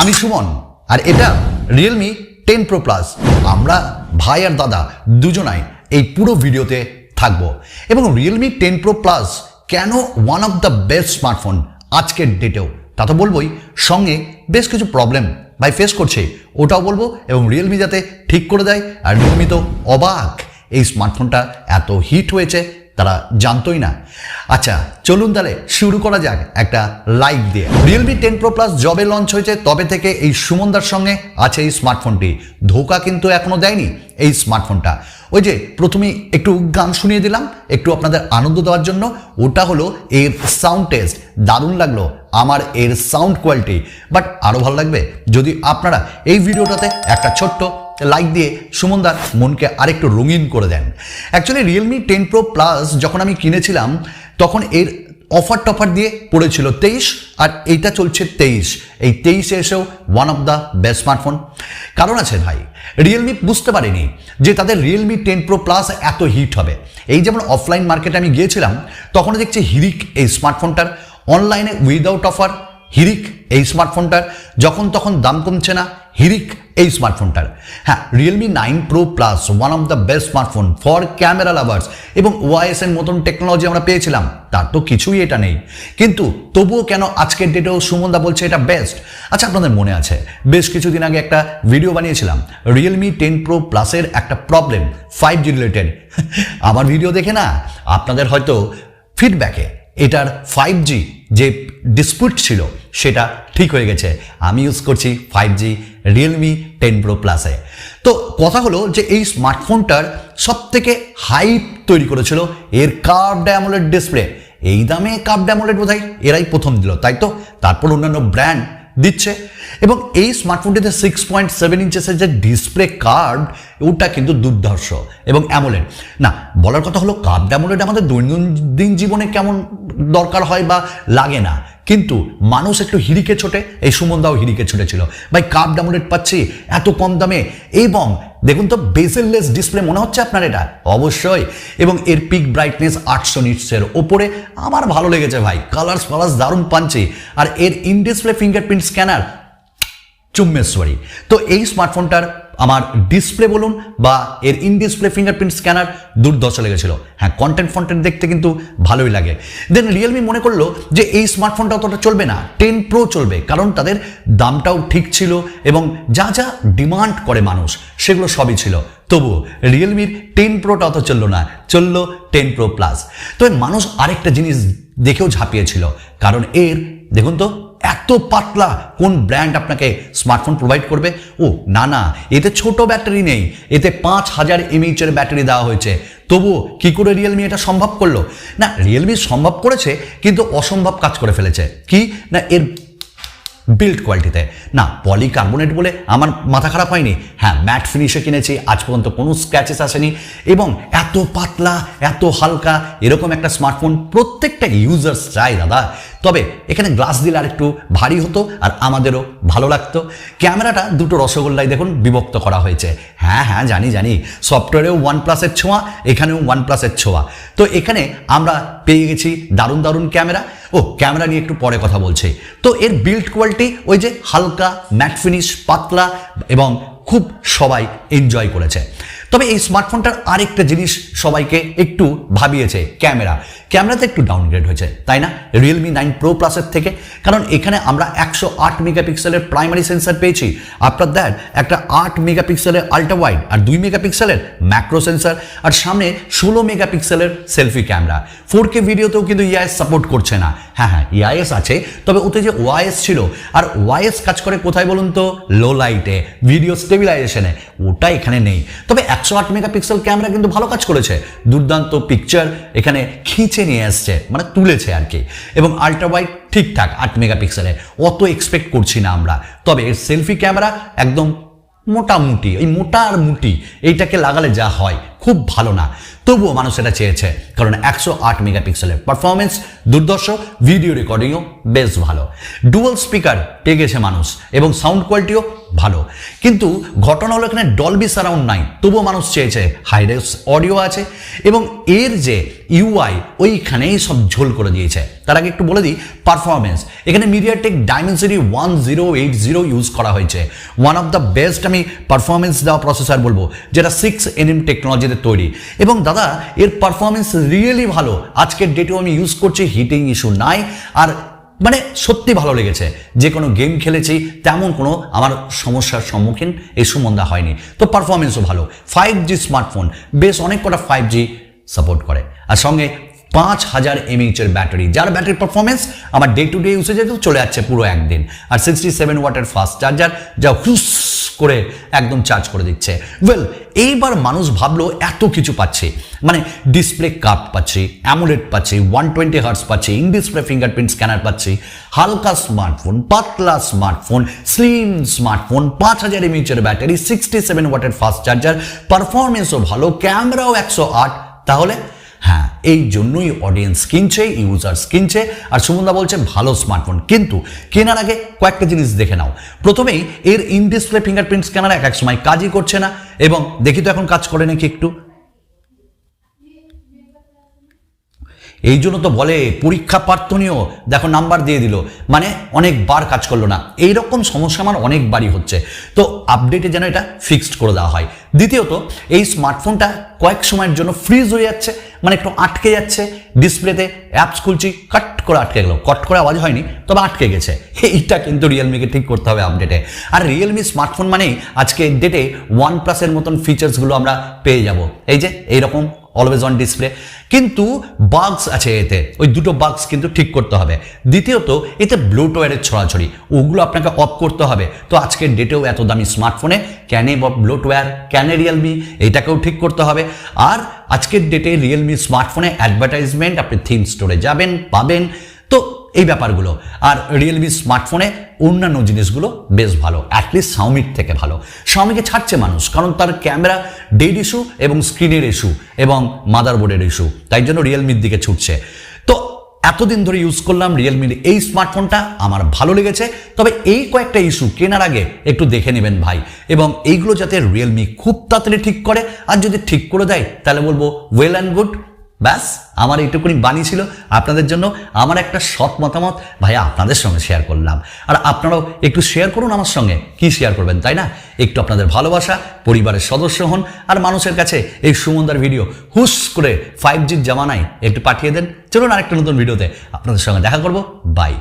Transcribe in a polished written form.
আমি সুমন আর এটা Realme 10 Pro Plus। আমরা ভাই আর দাদা দুজনাই এই পুরো ভিডিওতে থাকবো এবং Realme 10 Pro Plus কেন one of the best smartphone আজকের ডেটেও তা তো বলবোই, সঙ্গে বেশ কিছু প্রবলেম ভাই ফেস করছে ওটাও বলবো এবং Realme যাতে ঠিক করে দেয়। আর Realme তো অবাক এই স্মার্টফোনটা এত হিট হয়েছে তারা জানতোই না। আচ্ছা চলুন তাহলে শুরু করা যাক একটা লাইক দিয়ে। Realme 10 Pro Plus যবে লঞ্চ হয়েছে তবে থেকে এই সুমনদার সঙ্গে আছে এই স্মার্টফোনটি। ধোকা কিন্তু এখনো দেয়নি এই স্মার্টফোনটা। ওই যে প্রথমে একটু গান শুনিয়ে দিলাম একটু আপনাদের আনন্দ দেওয়ার জন্য, ওটা হলো এর সাউন্ড টেস্ট। দারুণ লাগলো আমার এর সাউন্ড কোয়ালিটি, বাট আরও ভালো লাগবে যদি আপনারা এই ভিডিওটাতে একটা ছোট্ট লাইক দিয়ে সুমনদার মনকে আরেকটু রঙিন করে দেন। অ্যাকচুয়ালি Realme 10 Pro Plus যখন আমি কিনেছিলাম তখন এর অফার টফার দিয়ে পড়েছিল 23 আর এইটা চলছে 23। এই 23-এ এসেও one of the best smartphone. কারণ আছে ভাই, Realme বুঝতে পারেনি যে তাদের Realme 10 Pro Plus এত হিট হবে। এই যেমন অফলাইন মার্কেটে আমি গিয়েছিলাম তখন দেখছি হিরিক এই স্মার্টফোনটার, অনলাইনে উইদাউট অফার হিরিক এই স্মার্টফোনটার, যখন তখন দাম কমছে না হিরিক এই স্মার্টফোনটার। হ্যাঁ, Realme 9 Pro Plus one of the best smartphone for camera lovers এবং ওআইএস এর মতন টেকনোলজি আমরা পেয়েছিলাম, তার তো কিছুই এটা নেই। কিন্তু তবুও কেন আজকের ডেটেও সুমনদা বলছে এটা বেস্ট? আচ্ছা আপনাদের মনে আছে বেশ কিছুদিন আগে একটা ভিডিও বানিয়েছিলাম Realme 10 Pro Plus এর একটা প্রবলেম 5G রিলেটেড। আমার ভিডিও দেখে না আপনাদের হয়তো ফিডব্যাকে এটার 5G যে ডিসপিউট ছিল সেটা ঠিক হয়ে গেছে। আমি ইউজ করছি 5G Realme 10 Pro Plus-এ। তো কথা হলো যে এই স্মার্টফোনটার সবথেকে হাইপ তৈরি করেছিল এর কার্ভড অ্যামোলেড ডিসপ্লে। এই দামে কার্ভড অ্যামোলেড বোধহয় এরাই প্রথম দিল, তাই তো? তারপর অন্যান্য ব্র্যান্ড দিচ্ছে এবং এই স্মার্টফোনটিতে 6.7 ইঞ্চেসের যে ডিসপ্লে কার্ভ ওটা কিন্তু দুর্ধর্ষ এবং অ্যামোলেড না। বলার কথা হলো কার্ভড অ্যামোলেড আমাদের দৈনন্দিন জীবনে কেমন দরকার হয় বা লাগে না, কিন্তু মানুষ একটু হিরিকে ছোটে, এই সুমনদাও হিরিকে ছুটেছিল ভাই কার্ভড অ্যামোলেড পাচ্ছি এত কম দামে। এবং দেখুন তো বেজেললেস ডিসপ্লে মনে হচ্ছে আপনার এটা? অবশ্যই। এবং এর পিক ব্রাইটনেস 800 নিটসের ওপরে আমার ভালো লেগেছে ভাই, কালার্স ফালার্স দারুণ পাঞ্চি। আর এর ইন ডিসপ্লে ফিঙ্গারপ্রিন্ট স্ক্যানার চুম্মেশ্বরী। তো এই স্মার্টফোনটার আমার ডিসপ্লে বলুন বা এর ইন ডিসপ্লে ফিঙ্গারপ্রিন্ট স্ক্যানার দুর্ধর্ষ লেগেছিল। হ্যাঁ, কন্টেন্ট দেখতে কিন্তু ভালোই লাগে। দেন Realme মনে করলো যে এই স্মার্টফোনটা অতটা চলবে না, 10 Pro চলবে, কারণ তাদের দামটাও ঠিক ছিল এবং যা যা ডিমান্ড করে মানুষ সেগুলো সবই ছিল। তবুও Realme 10 Proটা অত চললো না, চললো 10 Pro Plus। তবে মানুষ আরেকটা জিনিস দেখেও ঝাঁপিয়েছিল, কারণ এর দেখুন তো এত পাতলা কোন ব্র্যান্ড আপনাকে স্মার্টফোন প্রোভাইড করবে? ও না না, এতে ছোট ব্যাটারি নেই, এতে 5000 mAh এর ব্যাটারি দেওয়া হয়েছে। তবুও কি করে Realme এটা সম্ভব করলো? না, Realme সম্ভব করেছে কিন্তু অসম্ভব কাজ করে ফেলেছে। কি না, এর বিল্ড কোয়ালিটিতে। না, পলিকার্বনেট বলে আমার মাথা খারাপ হয়নি। হ্যাঁ, ম্যাট ফিনিশে কিনেছি, আজ পর্যন্ত কোনো স্ক্র্যাচেস আসেনি এবং এত পাতলা এত হালকা এরকম একটা স্মার্টফোন প্রত্যেকটা ইউজার্স চাই দাদা। তবে এখানে গ্লাস দিলে আর একটু ভারী হতো আর আমাদেরও ভালো লাগতো। ক্যামেরাটা দুটো রসগোল্লায় দেখুন বিভক্ত করা হয়েছে। হ্যাঁ হ্যাঁ জানি সফটওয়্যারেও OnePlus-এর ছোঁয়া, এখানেও OnePlus-এর ছোঁয়া। তো এখানে আমরা পেয়ে গেছি দারুণ দারুণ ক্যামেরা। ও ক্যামেরা নিয়ে একটু পরে কথা বলছি। তো এর বিল্ড কোয়ালিটি ওই যে হালকা ম্যাট ফিনিশ, পাতলা এবং খুব সবাই এনজয় করেছে। তবে এই স্মার্টফোনটার আরেকটা জিনিস সবাইকে একটু ভাবিয়েছে, ক্যামেরাতে একটু ডাউনগ্রেড হয়েছে তাই না Realme 9 Pro Plus-এর থেকে। কারণ এখানে আমরা 108 মেগাপিক্সেলের প্রাইমারি সেন্সার পেয়েছি, আফটার দ্যাট একটা 8 মেগাপিক্সেলের আল্ট্রা ওয়াইড আর 2 মেগাপিক্সেলের ম্যাক্রো সেন্সার আর সামনে 16 মেগাপিক্সেলের সেলফি ক্যামেরা। 4K ভিডিওতেও কিন্তু ইআইএস সাপোর্ট করছে না। হ্যাঁ ইআইএস আছে, তবে ওতে যে ওআইএস ছিল, আর ওআইএস কাজ করে কোথায় বলুন তো? লো লাইটে, ভিডিও স্টেবিলাইজেশনে, ওটা এখানে নেই। তবে 108 মেগাপিক্সেল ক্যামেরা কিন্তু ভালো কাজ করেছে, দুর্দান্ত পিকচার এখানে খিঁচে নিয়ে আসছে, মানে তুলেছে আর কি। এবং আল্ট্রা ওয়াইড ঠিকঠাক 8 মেগাপিক্সেলে, অত এক্সপেক্ট করছি না আমরা। তবে এর সেলফি ক্যামেরা একদম মোটামুটি, এই মোটা আর মুটি এইটাকে লাগালে যা হয় খুব ভালো না, তবুও মানুষ এটা চেয়েছে, কারণ 108 মেগাপিক্সেলের পারফরমেন্স দুর্ধর্ষ, ভিডিও রেকর্ডিংও বেশ ভালো, ডুয়াল স্পিকার পেয়ে গেছে মানুষ এবং সাউন্ড কোয়ালিটিও ভালো। কিন্তু ঘটনা হলো এখানে ডলবি সারাউন্ড নাই, তবুও মানুষ চেয়েছে হাইরেস অডিও আছে এবং এর যে ইউআই ওইখানেই সব ঝোল করে দিয়েছে। তার আগে একটু বলে দিই পারফরমেন্স, এখানে মিডিয়াটেক ডাইমেনসিটি 1080 ইউজ করা হয়েছে, ওয়ান অফ দ্য বেস্ট আমি পারফরমেন্স দেওয়া প্রসেসর বলবো, যেটা 6nm টেকনোলজিতে তৈরি। এবং দাদা এর পারফরমেন্স রিয়েলি ভালো, আজকের ডেটেও আমি ইউজ করছি, হিটিং ইস্যু নাই, আর মানে সত্যি ভালো লেগেছে। যে কোনো গেম খেলেছি, তেমন কোনো আমার সমস্যার সম্মুখীন এই সম্বন্ধে হয়নি। তো পারফরমেন্সও ভালো, 5G স্মার্টফোন, বেশ অনেক কটা 5G সাপোর্ট করে, আর সঙ্গে 5000 mAh এর ব্যাটারি, যার ব্যাটারি পারফরমেন্স আমার ডে টু ডে ইউসেজে তো চলে যাচ্ছে পুরো একদিন। আর 67 ওয়াটের ফাস্ট চার্জার, যা হুস করে একদম চার্জ করে দিচ্ছে। ওয়েল, এইবার মানুষ ভাবলো এত কিছু পাচ্ছি, মানে ডিসপ্লে কার্ভ পাচ্ছি, অ্যামোলেড পাচ্ছি, 120 হার্টজ পাচ্ছি, ইন ডিসপ্লে ফিঙ্গারপ্রিন্ট স্ক্যানার পাচ্ছি, হালকা স্মার্টফোন, পাতলা স্মার্টফোন, স্লিম স্মার্টফোন, 5000 mAh এর ব্যাটারি, 67 ওয়াটের ফাস্ট চার্জার, পারফরমেন্সও ভালো, ক্যামেরাও 108। তাহলে হ্যাঁ, এই জন্যই অডিয়েন্স কিনছে, ইউজার্স কিনছে, আর সুমনদা বলছে ভালো স্মার্টফোন। কিন্তু কেনার আগে কয়েকটা জিনিস দেখে নাও। প্রথমেই এর ইন ডিসপ্লে ফিঙ্গারপ্রিন্ট স্ক্যানার এক সময় কাজই করছে না, এবং দেখি তো এখন কাজ করে নাকি একটু। এই জন্য তো বলে পরীক্ষা প্রার্থনীয় দেখো নাম্বার দিয়ে দিল, মানে অনেকবার কাজ করলো না। এইরকম সমস্যা আমার অনেকবারই হচ্ছে, তো আপডেটে যেন এটা ফিক্সড করে দেওয়া হয়। দ্বিতীয়ত, এই স্মার্টফোনটা কয়েক সময়ের জন্য ফ্রিজ হয়ে যাচ্ছে, মানে একটু আটকে যাচ্ছে, ডিসপ্লেতে অ্যাপস খুলছি, কাট করে আটকে গেল, কট করে আওয়াজ হয়নি, তবে আটকে গেছে। এইটা কিন্তু রিয়েলমিকে ঠিক করতে হবে আপডেটে। আর রিয়েলমি স্মার্টফোন মানেই আজকে ডেটে OnePlus-এর মতন ফিচার্সগুলো আমরা পেয়ে যাব, এই যে এইরকম অলওয়েজ অন ডিসপ্লে। কিন্তু বাগস আছে এতে, ওই দুটো বাগস কিন্তু ঠিক করতে হবে। দ্বিতীয়ত, এতে ব্লোটওয়্যারের ছড়াছড়ি, ওগুলো আপনাকে অফ করতে হবে। তো আজকের ডেটেও এত দামি স্মার্টফোনে ক্যানে ব্লোটওয়্যার, ক্যানে রিয়েলমি, এইটাকেও ঠিক করতে হবে। আর আজকের ডেটে রিয়েলমি স্মার্টফোনে অ্যাডভার্টাইজমেন্ট আপনি থিম স্টোরে যাবেন, পাবেন, তো এই ব্যাপারগুলো। আর রিয়েলমি স্মার্টফোনে অন্যান্য জিনিসগুলো বেশ ভালো, অ্যাটলিস্ট শাওমির থেকে ভালো। শাওমিকে ছাড়ছে মানুষ, কারণ তার ক্যামেরা ডেড ইস্যু এবং স্ক্রিনের ইস্যু এবং মাদারবোর্ডের ইস্যু, তাই জন্য রিয়েলমির দিকে ছুটছে। তো এতদিন ধরে ইউজ করলাম রিয়েলমির এই স্মার্টফোনটা, আমার ভালো লেগেছে। তবে এই কয়েকটা ইস্যু কেনার আগে একটু দেখে নেবেন ভাই, এবং এইগুলো যাতে রিয়েলমি খুব তাড়াতাড়ি ঠিক করে, আর যদি ঠিক করে দেয় তাহলে বলবো ওয়েল অ্যান্ড গুড। ব্যাস, আমার এইটুকুনি বাণী ছিল আপনাদের জন্য, আমার একটা সৎ মতামত ভাইয়া আপনাদের সঙ্গে শেয়ার করলাম। আর আপনারাও একটু শেয়ার করুন আমার সঙ্গে, কি শেয়ার করবেন তাই না? একটু আপনাদের ভালোবাসা, পরিবারের সদস্য হন, আর মানুষের কাছে এই সুমনদার ভিডিও হুস করে 5G জামানায় একটু পাঠিয়ে দেন। চলুন আরেকটা নতুন ভিডিওতে আপনাদের সঙ্গে দেখা করব। বাই।